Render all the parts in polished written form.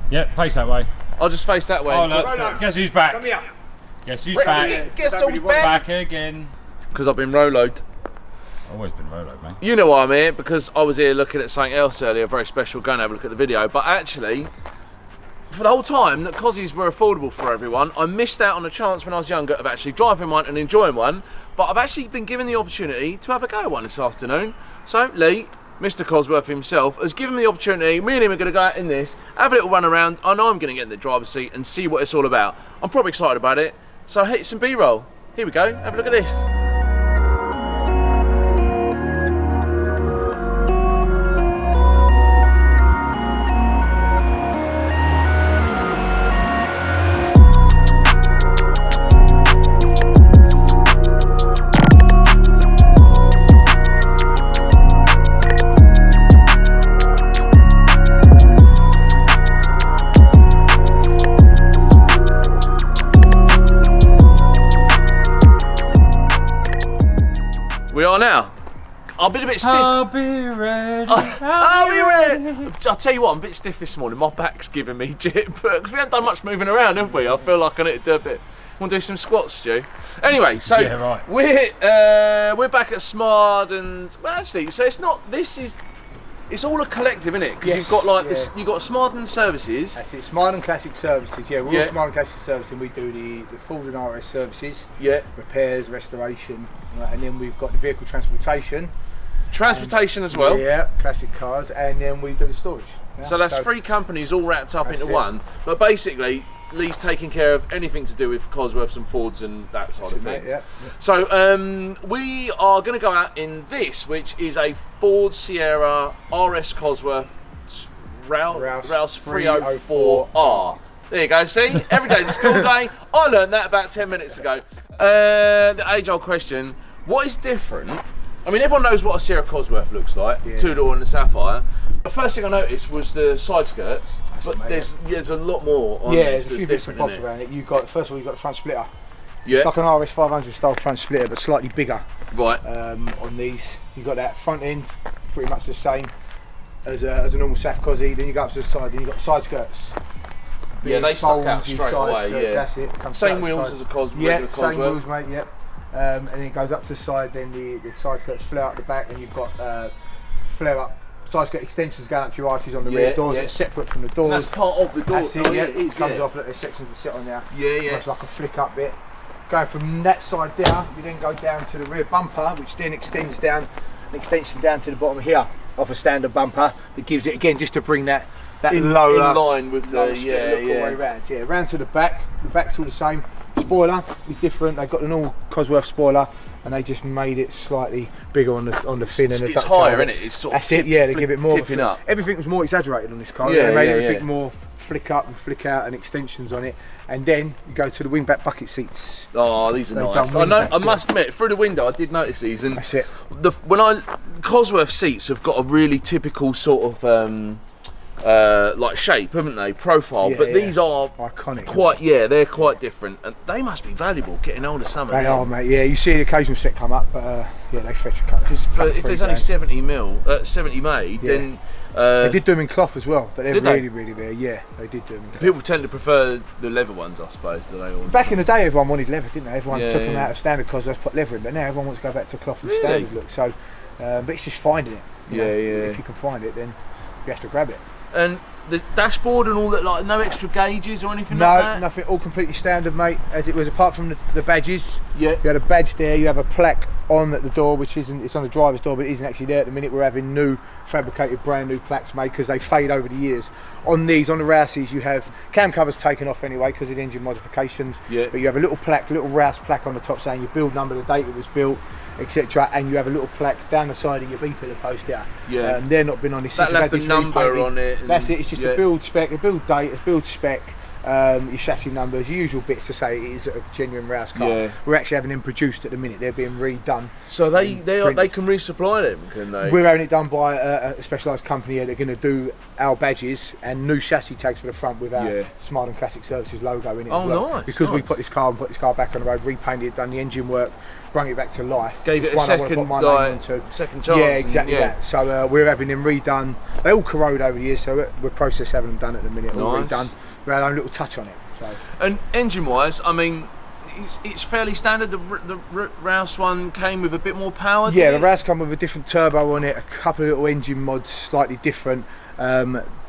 Yeah, face that way. I'll just face that way. Oh, look, guess who's back? Come here. Guess who's back? Guess who's back? Back again. Because I've been Rolo'd. Always been Rolo, mate. You know why I'm here, because I was here looking at something else earlier, very special, go and have a look at the video. But actually, for the whole time that Cossies were affordable for everyone, I missed out on a chance when I was younger of actually driving one and enjoying one. But I've actually been given the opportunity to have a go at one this afternoon. So Lee, Mr. Cosworth himself, has given me the opportunity. Me and him are going to go out in this, have a little run around. I know I'm going to get in the driver's seat and see what it's all about. I'm probably excited about it. So hit some B-roll. Here we go, have a look at this. We are now. I've been a bit stiff. I'll be ready. I'll be ready. I'll tell you what, I'm a bit stiff this morning. My back's giving me jip because we haven't done much moving around, have we? I feel like I need to do a bit. Want to do some squats, Stu? Anyway, so Yeah, right. we're back at Smardon's. Well, actually, so it's not. It's all a collective, isn't it? Because Yes, you've got like yeah. this. You've got Smardon Services. That's it, Smardon Classic Services. Yeah, we're Yeah. all Smardon Classic Servicing. We do the Ford and RS services, Yeah. repairs, restoration, and then we've got the vehicle transportation. Transportation as well. Yeah, classic cars, and then we do the storage. Yeah, So that's 3 companies all wrapped up That's into it. one. But basically, Lee's taking care of anything to do with Cosworths and Fords and that side of Mate, things. yeah. So we are going to go out in this, which is a Ford Sierra RS Cosworth Rouse 304R. There you go, see? Every day's a school day. I learned that about 10 minutes ago. The age-old question, what is different? I mean, everyone knows what a Sierra Cosworth looks like, Yeah. 2-door and a Sapphire. The first thing I noticed was the side skirts, but it, mate, there's a lot more on Yeah, this there's a that's few bits and different, bobs isn't it? around it. First of all, you've got the front splitter. Yeah, It's like an RS 500 style front splitter, but slightly bigger right. on these. You've got that front end, pretty much the same as a normal Saf Cossie. Then you go up to the side, then you've got side skirts. Yeah, they stuck out Bulgy straight side away, skirts, yeah. That's it. Comes Same out the wheels side. as a regular Yeah, Cosworth. same wheels, mate, yep. And then it goes up to the side, then the side skirts flare out the back, and you've got flare up side skirt extensions going up to your arches on the Yeah, rear doors. yeah. It's separate from the And doors. that's part of the door. That's it, Oh, yeah. it is, It comes yeah. off, look, there's sections to sit on there. Yeah, yeah. It's like a flick up bit. Going from that side there, you then go down to the rear bumper, which then extends down, an extension down to the bottom here of a standard bumper. That gives it, again, just to bring that lower, in line with the lower split look all the way round. Yeah, round to the back. The back's all the same. Spoiler is different. They've got the normal Cosworth spoiler, and they just made it slightly bigger on the fin and the It's ductile. higher, isn't it? It's sort of That's it. Yeah, they give it more. tipping up. Everything was more exaggerated on this car. Yeah, They made yeah, everything yeah. more flick up and flick out and extensions on it. And then you go to the wingback bucket seats. Oh, these are They've nice. done I know. wingbacks, I must admit, through the window, I did notice these, and That's it. Cosworth seats have got a really typical sort of like shape, haven't they? Profile, Yeah, but yeah. these are Iconic. quite. Yeah, they're quite different, and they must be valuable getting older. Some of They them. are, mate. Yeah, you see the occasional set come up, but yeah, they fetch a couple. If there's only 70 made, Yeah. then They did do them in cloth as well, but they're Did they? really, really rare. Yeah, they did do them in cloth. people tend to prefer the leather ones, I suppose. Do they all? Back in the day, everyone wanted leather, didn't they? Everyone Yeah, took them yeah. out of standard Cosworth, put leather in, but now everyone wants to go back to cloth and Really? standard look. So, but it's just finding it. you know. Yeah, yeah. If you can find it, then you have to grab it. And the dashboard and all that, like no extra gauges or anything No, like that? nothing. All completely standard, mate. As it was, apart from the badges. Yeah. You had a badge there. You have a plaque on at the door, which isn't. It's on the driver's door, but it isn't actually there at the minute. We're having new, fabricated, brand new plaques made because they fade over the years. On these, on the Rouses, you have cam covers taken off anyway because of the engine modifications. Yeah. But you have a little plaque, little Rouse plaque on the top saying your build number, the date it was built, etc. And you have a little plaque down the side of your B pillar post there. Yeah. They're not been on this. That since left they've the had these number repainted. on it. and- That's it. It's just yeah. a build spec, a build date, a build spec. Your chassis numbers, your usual bits to say it is a genuine Rouse car. Yeah. We're actually having them produced at the minute. They're being redone. So they print. can resupply them, can they? We're having it done by a specialised company here. They're going to do our badges and new chassis tags for the front with our Yeah. Smart and Classic Services logo in it. Oh, as well. nice, Because we nice. put this car back on the road, repainted it, done the engine work, brung it back to life. Gave it It's a one I wanna put second, my name like, onto. second chance. Yeah, exactly and, yeah. that. So we're having them redone. They all corrode over the years, so we're process having them done at the minute. All Nice. redone. We had our own little touch on it. So. And engine-wise, I mean, it's fairly standard. The Rouse one came with a bit more power. Yeah, the didn't it? Rouse come with a different turbo on it, a couple of little engine mods, slightly different.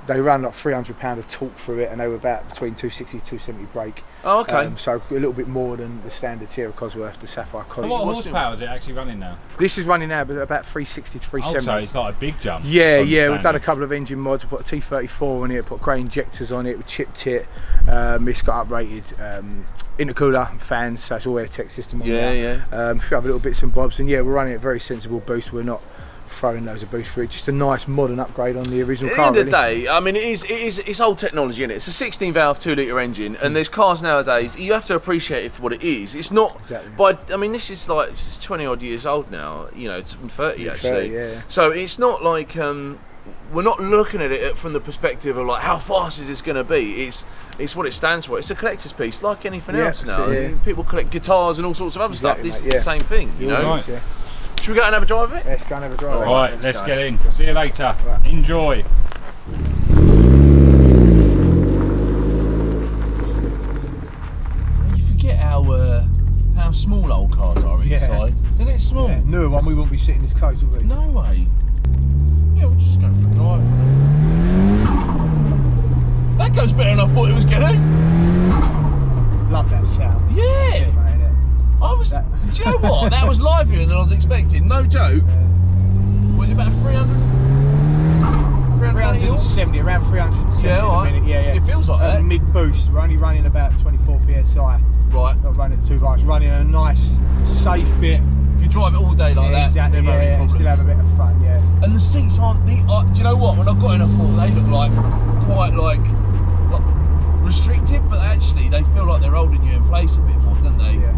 They ran like £300 of torque through it, and they were about between 260 270 brake. Oh, okay. So a little bit more than the standard Sierra Cosworth, the Sapphire And Cosworth. what horsepower is it actually running now? This is running now about 360 to Oh, 370. so it's like a big jump. Yeah, from yeah, we've standard. done a couple of engine mods. We put a T34 on it, put grey injectors on it, we chipped it. It's got uprated intercooler, fans, so it's all air tech system on there. A few other little bits and bobs, and yeah, we're running a very sensible boost. We're not throwing loads of boost through it. Just a nice modern upgrade on the original car. At the end of the really. day, I mean, it's old technology, isn't it? It's a 16 valve 2 litre engine, and there's cars nowadays, you have to appreciate it for what it is. It's not, Exactly. but I mean, this is like, it's 20 odd years old now, you know, it's 30 actually. 30, yeah. So it's not like, we're not looking at it from the perspective of like, how fast is this going to be? It's what it stands for. It's a collector's piece, like anything Yeah, else now. yeah. People collect guitars and all sorts of other Exactly, stuff. This mate, is the same thing, you know? right. Yeah. Should we go and have a drive of it? Let's go and have a drive. Right, let's get in. See you later. Right. Enjoy. You forget how small old cars are inside. Isn't it small? Yeah, newer one, we wouldn't be sitting this close, would we? No way. Yeah, we'll just go for a drive. That goes better than I thought it was going to. Love that sound. Yeah. Mate, innit? I was. Do you know what? That was livelier than I was expecting. No joke. Was it about 300? 370, around 370 Yeah, all right. in a minute. Yeah. It feels like that. Mid boost, we're only running about 24 psi. Right. Not running too much, running a nice, safe bit. You can drive it all day like that. Exactly, never any problems. still have a bit of fun, yeah. And the seats aren't the. Do you know what? When I got in, I thought they look like quite like restrictive, but actually they feel like they're holding you in place a bit more, don't they? Yeah.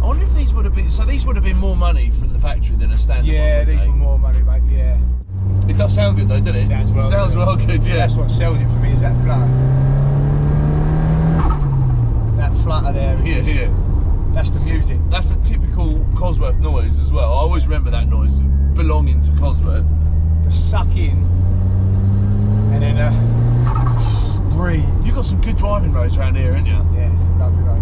I wonder if these would have been. So these would have been more money from the factory than a standard one. Yeah, wouldn't these they? were more money, mate, yeah. It does sound good though, doesn't it? Sounds well Sounds good. well good, yeah. That's what sells it for me, is that flutter. That flutter there. Yeah, yeah. That's the music. That's a typical Cosworth noise as well. I always remember that noise belonging to Cosworth. The suck in, and then breathe. You've got some good driving roads around here, haven't you? Yeah, it's a lovely road.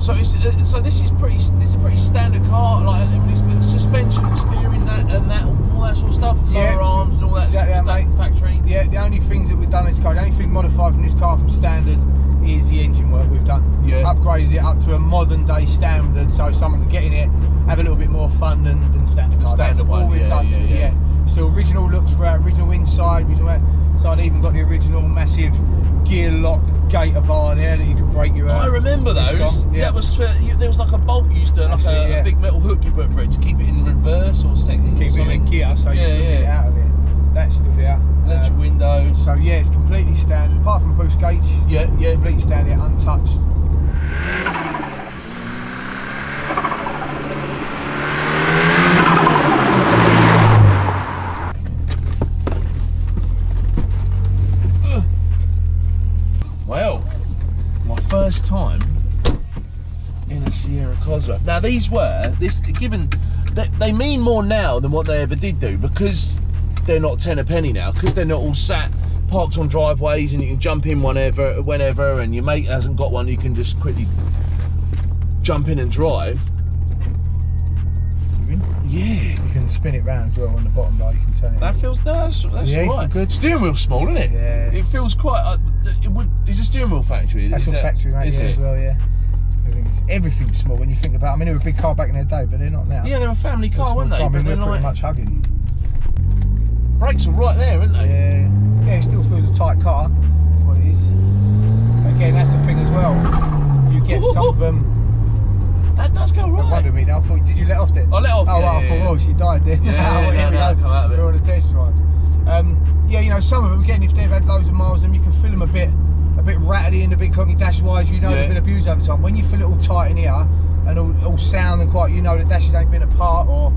So it's so this is pretty. It's a pretty standard car. Like I mean, it's suspension, and steering, and that all that sort of stuff. Yeah, Lower arms and all that exactly stuff. that, mate. Factory. Yeah, the only things that we've done in this car, the only thing modified from this car from standard is the engine work we've done. Yeah. Upgraded it up to a modern day standard, so someone can get in it, have a little bit more fun than standard car. standard That's one, all we've yeah, done. yeah. So original looks for our original inside, original outside, even got the original massive gear lock gator bar there that you could break your I remember those. Yeah. That was there was like a bolt you used to like That's it, yeah. a big metal hook you put for it to keep it in reverse or second or keep it something. in gear so you can get it out of it. That's still there. Electric windows. So yeah, it's completely standard, apart from boost gauge. Yeah, yeah. Completely standard, untouched. Well, my first time in a Sierra Cosworth. Now these given that they mean more now than what they ever did do, because they're not 10 a penny now, because they're not all sat parked on driveways and you can jump in whenever, and your mate hasn't got one, you can just quickly jump in and drive. Yeah. You can spin it round as well on the bottom bar, you can turn it. That feels that's Yeah, all right. good. Steering wheel's small, isn't it? Yeah. It feels quite. It's a steering wheel factory. That's is all it? factory, mate, Is yeah, it? as well, yeah. Everything's small when you think about it. I mean, they were a big car back in their day, but they're not now. Yeah, they're a family They're a car, small weren't they? car. I mean, But we're they're pretty like much hugging. brakes are right there, aren't they? Yeah. Yeah, it still feels a tight car. That's what it is. Again, that's the thing as well. You get some of them. That does go Don't right. wonder me now. I thought, did you let off then? I let off. Oh, yeah, well, I thought, yeah. oh, she died then. Yeah, Well, yeah, here we no, go. come out of it. We're on a test drive. Yeah, you know, some of them, again, if they've had loads of miles, then you can feel them a bit rattly and a bit clunky dash-wise. You know Yeah. they've been abused over time. When you feel it all tight in here and all sound and quiet, you know the dashes ain't been apart or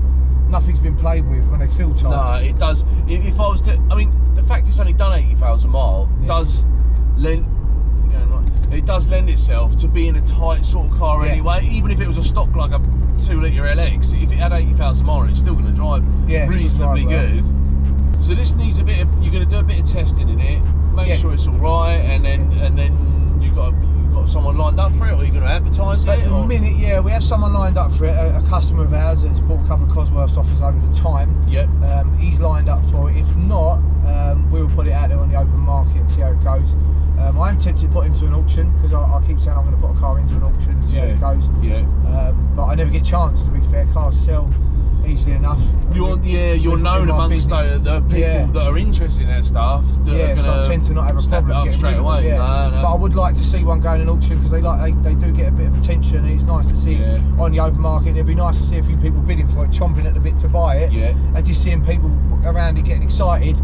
nothing's been played with when they feel tight. No, it does. If I was to, I mean, the fact it's only done 80,000 miles does lend. it does lend itself to being a tight sort of car anyway. Even if it was a stock like a 2-litre LX, if it had 80,000 miles, it's still going to drive reasonably good. So this needs a bit of, you're going to do a bit of testing in it, make sure it's all right, and then you've got someone lined up for it, or you're going to advertise it? At the minute, yeah, we have someone lined up for it, a customer of ours that's bought a couple of Cosworths off us over the time. He's lined up for it. If not, we will put it out there on the open market and see how it goes. I am tempted to put it into an auction, because I keep saying I'm going to put a car into an auction and see how it goes. But I never get a chance, to be fair. Cars sell easily enough. You're known amongst the people that are interested in that stuff. So I tend to not have a problem getting straight away. No. But I would like to see one going in auction, because they do get a bit of attention, and it's nice to see it on the open market. It'd be nice to see a few people bidding for it, chomping at the bit to buy it, and just seeing people around it getting excited,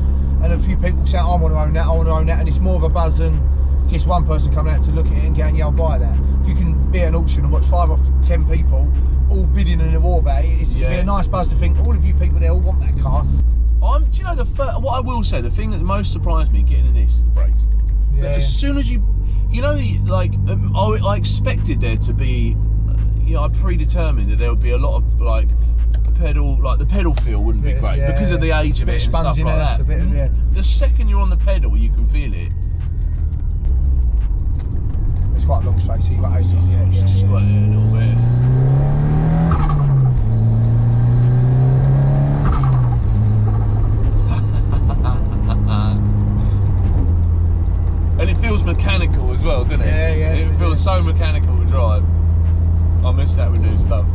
and a few people saying, I want to own that, I want to own that, and it's more of a buzz than just one person coming out to look at it and going, yeah, I'll buy that. If you can be at an auction and watch 5 or 10 people all bidding in a war about it, it'd be a nice buzz to think all of you people there all want that car. Do you know what I will say? The thing that most surprised me getting in this is the brakes. As soon as I expected there to be, I predetermined that there would be a lot of the pedal feel wouldn't be great because of the age of it and stuff like that. The second you're on the pedal, you can feel it. It's quite a long straight, so you've got 80s, Just squat it a little bit. And it feels mechanical as well, doesn't it? It feels so mechanical to drive. I miss that with new stuff.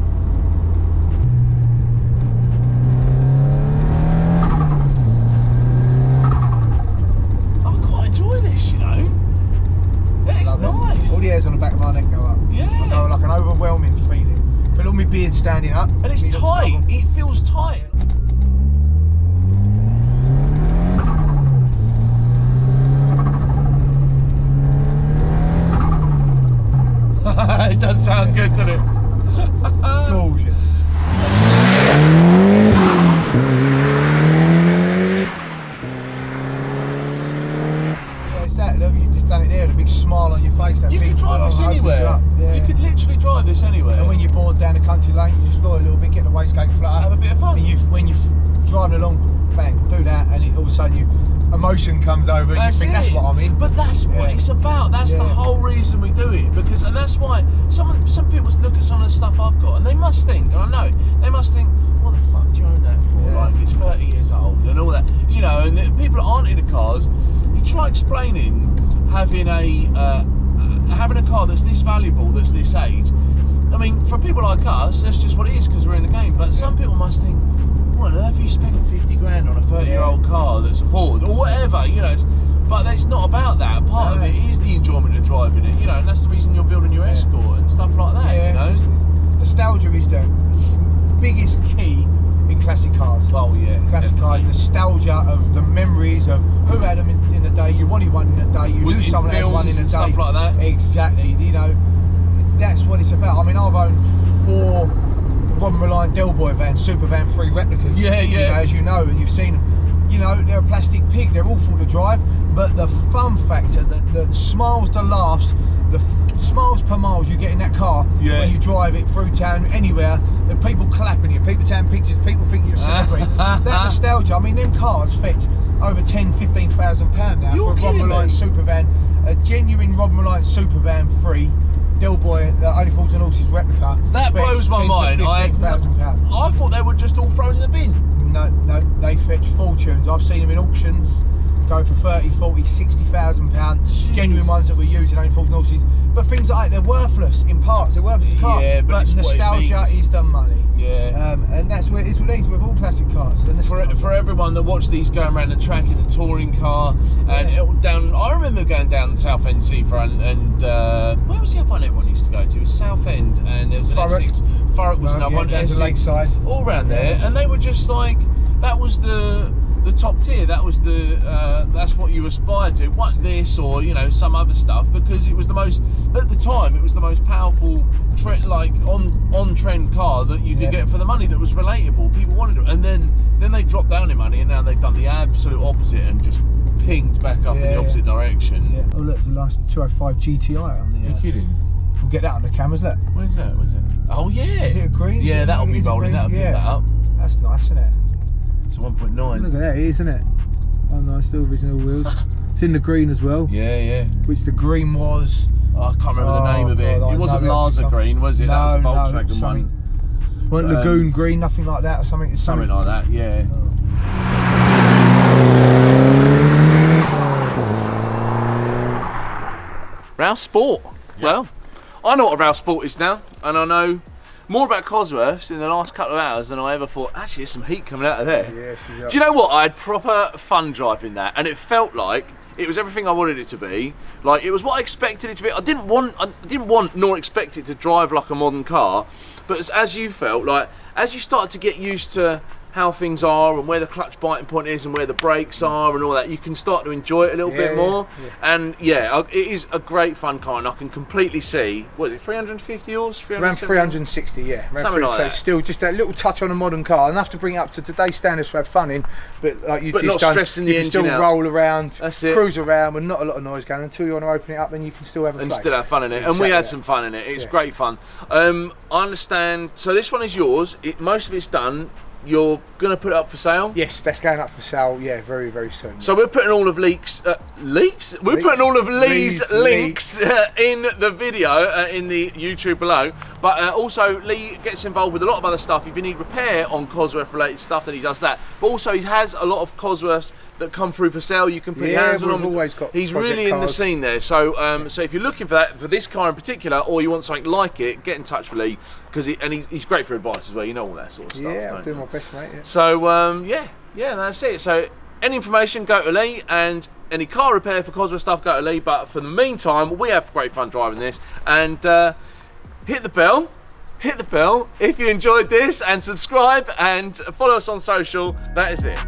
I quite enjoy this, It's nice. All the hairs on the back of my neck go up. I go like an overwhelming feeling. Feel all my beard standing up. And it's tight. It feels tight. It does sound good, doesn't it? Gorgeous. It's that, look, you just done it there, the big smile on your face. That you big, could drive this anywhere. You could literally drive this anywhere. And when you're bored down the country lane, you just floor a little bit, get the wastegate flutter. Have a bit of fun. And when you're driving along, bang, do that, and all of a sudden emotion comes over, and you think that's what I'm in. But that's what it's about. That's the whole reason we do it, and that's why some people look at some of the stuff I've got, and they must think, and I know they must think, what the fuck do you own that for? Like, it's 30 years old and all that, and the people that aren't into cars, you try explaining having a car that's this valuable, that's this age. I mean, for people like us, that's just what it is, because we're in the game. But some people must think, what on earth are you spending 50 grand on a 30-year-old car that's a Ford or whatever, but it's not about that. Part of it is the enjoyment of driving it, and that's the reason you're building your Escort and stuff like that, Nostalgia is the biggest key in classic cars. Oh yeah, classic cars, nostalgia of the memories of who had them in the day. You wanted one in the day, you knew someone had one in the day, stuff like that. Exactly, that's what it's about. I mean, I've owned 4 Robin Reliant Del Boy vans, Super Van 3 replicas. As you know, and you've seen them. They're a plastic pig. They're awful to drive, but the fun factor, the smiles, the laughs, the smiles per miles you get in that car when you drive it through town, anywhere, the people clapping you, people taking pictures, people think you're a celebrity. That nostalgia. I mean, them cars fetch over £10,000-15,000 now for a Robin Reliant Super Van, a genuine Robin Reliant Super Van 3. Del Boy, only Fords and Horses replica. That blows my mind. I thought they were just all thrown in the bin. No, they fetch fortunes. I've seen them in auctions go for 30, 40, 60,000 pounds. Genuine ones that we're using, only Fords and Horses. But things like that, they're worthless in parts. They're worthless in car. But nostalgia is the money. And that's where it is with these, with all classic cars. For everyone that watched these going around the track in the touring car, and I remember going down the Southend Seafront, and where was the other one everyone used to go to? It was Southend, and there was an Essex. Thurrock was another one. There's a lakeside. All around there, and they were just like, that was the top tier. That was that's what you aspired to. What this or some other stuff, because it was the most at the time it was the most powerful like on trend car that you could get for the money, that was relatable. People wanted it, and then they dropped down in money, and now they've done the absolute opposite and just pinged back up in the opposite direction. Yeah. Oh look, there's a nice 205 GTI on the. You're kidding? We'll get that on the cameras. Look. What is that? What is it? Oh yeah. Is it a green? Yeah, that'll be rolling. That'll pick that up. That's nice, isn't it? It's a 1.9. Look at that, it is, isn't it? Oh nice, still original wheels. It's in the green as well. Yeah. Which the green was. Oh, I can't remember the name of it. God, It wasn't Laser Green, was it? No, That was a Volkswagen one. Weren't Lagoon Green, nothing like that, or something. It's Something like that, yeah. Rouse Sport. Yeah. Well, I know what a Rouse Sport is now, and I know more about Cosworths in the last couple of hours than I ever thought. Actually, there's some heat coming out of there. Yeah, she's up. Do you know what? I had proper fun driving that, and it felt like it was everything I wanted it to be. Like, it was what I expected it to be. I didn't want nor expect it to drive like a modern car, but as you felt, like, as you started to get used to how things are and where the clutch biting point is and where the brakes are and all that, you can start to enjoy it a little bit more. And it is a great fun car, and I can completely see, what is it, 350 yours? Around 360, yeah. Something like so that. it's still just that little touch on a modern car, enough to bring it up to today's standards to have fun in, but like you But just not stressing the you can engine still out. roll around, That's it. cruise around with not a lot of noise going until you want to open it up, and you can still have a And play. still have fun in it, and we had some fun in it. It's great fun. I understand, so this one is yours, most of it's done. You're going to put it up for sale? Yes, that's going up for sale, yeah, very, very soon. So we're putting all of Lee's links in the video, in the YouTube below. But also, Lee gets involved with a lot of other stuff. If you need repair on Cosworth related stuff, then he does that. But also, he has a lot of Cosworths that come through for sale. You can put your hands on them. Always got He's project really in the cars. scene there. So, so if you're looking for that, for this car in particular, or you want something like it, get in touch with Lee, because he's great for advice as well. You know all that sort of stuff. Yeah, I'll don't do you? my best, mate. Yeah. So that's it. So any information, go to Lee, and any car repair for Cosworth stuff, go to Lee. But for the meantime, we have great fun driving this, and hit the bell if you enjoyed this, and subscribe and follow us on social. That is it.